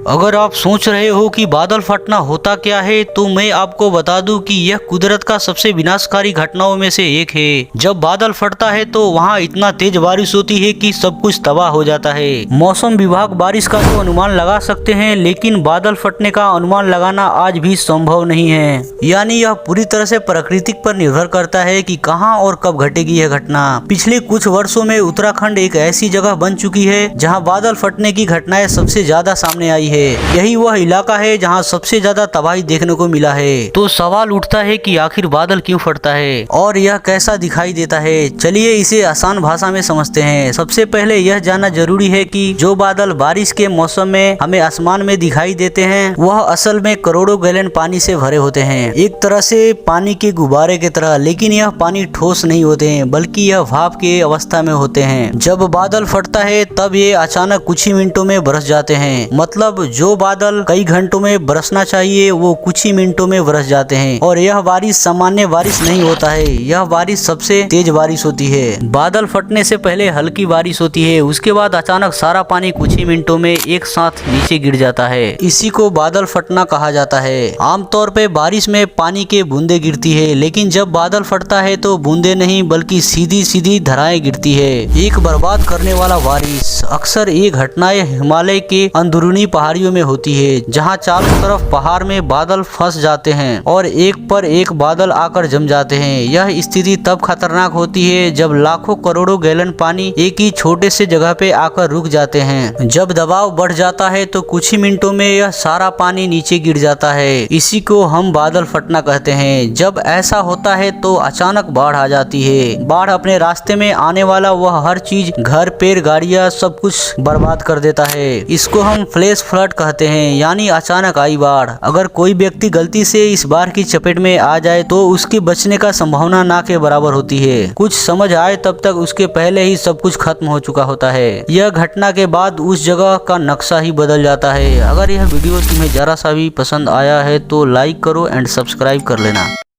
अगर आप सोच रहे हो कि बादल फटना होता क्या है, तो मैं आपको बता दूं कि यह कुदरत का सबसे विनाशकारी घटनाओं में से एक है। जब बादल फटता है तो वहाँ इतना तेज बारिश होती है कि सब कुछ तबाह हो जाता है। मौसम विभाग बारिश का तो अनुमान लगा सकते हैं, लेकिन बादल फटने का अनुमान लगाना आज भी संभव नहीं है। यानी यह पूरी तरह से प्रकृति पर निर्भर करता है कि कहां और कब घटेगी यह घटना। पिछले कुछ वर्षों में उत्तराखंड एक ऐसी जगह बन चुकी है जहां बादल फटने की घटनाएं सबसे ज्यादा सामने आई है। यही वह इलाका है जहां सबसे ज्यादा तबाही देखने को मिला है। तो सवाल उठता है कि आखिर बादल क्यों फटता है और यह कैसा दिखाई देता है। चलिए इसे आसान भाषा में समझते हैं। सबसे पहले यह जानना जरूरी है कि जो बादल बारिश के मौसम में हमें आसमान में दिखाई देते हैं, वह असल में करोड़ों गैलन पानी से भरे होते हैं, एक तरह से पानी के गुब्बारे की तरह। लेकिन यह पानी ठोस नहीं होते हैं, बल्कि यह भाप के अवस्था में होते हैं। जब बादल फटता है तब ये अचानक कुछ ही मिनटों में बरस जाते हैं। मतलब जो बादल कई घंटों में बरसना चाहिए वो कुछ ही मिनटों में बरस जाते हैं। और यह बारिश सामान्य बारिश नहीं होता है, यह बारिश सबसे तेज बारिश होती है। बादल फटने से पहले हल्की बारिश होती है, उसके बाद अचानक सारा पानी कुछ ही मिनटों में एक साथ नीचे गिर जाता है। इसी को बादल फटना कहा जाता है। आमतौर पे बारिश में पानी के बूंदे गिरती है, लेकिन जब बादल फटता है तो बूंदे नहीं बल्कि सीधी सीधी धाराएं गिरती है। एक बर्बाद करने वाला बारिश। अक्सर ये घटनाएं हिमालय के अंदरूनी पहाड़ियों में होती है, जहां चारों तरफ पहाड़ में बादल फंस जाते हैं और एक पर एक बादल आकर जम जाते हैं। यह स्थिति तब खतरनाक होती है जब लाखों करोड़ों गैलन पानी एक ही छोटे से जगह पे आकर रुक जाते हैं। जब दबाव बढ़ जाता है तो कुछ ही मिनटों में यह सारा पानी नीचे गिर जाता है। इसी को हम बादल फटना कहते हैं। जब ऐसा होता है तो अचानक बाढ़ आ जाती है। बाढ़ अपने रास्ते में आने वाला वह हर चीज, घर, पेड़, गाड़ियां, सब कुछ बर्बाद कर देता है। इसको हम फ्लैश फ्लड कहते हैं, यानी अचानक आई बाढ़। अगर कोई व्यक्ति गलती से इस बाढ़ की चपेट में आ जाए तो उसके बचने का संभावना ना के बराबर होती है। कुछ समझ आए तब तक उसके पहले ही सब कुछ खत्म हो चुका होता है। यह घटना के बाद उस जगह का नक्शा ही बदल जाता है। अगर यह वीडियो तुम्हें जरा सा भी पसंद आया है तो लाइक करो एंड सब्सक्राइब कर लेना।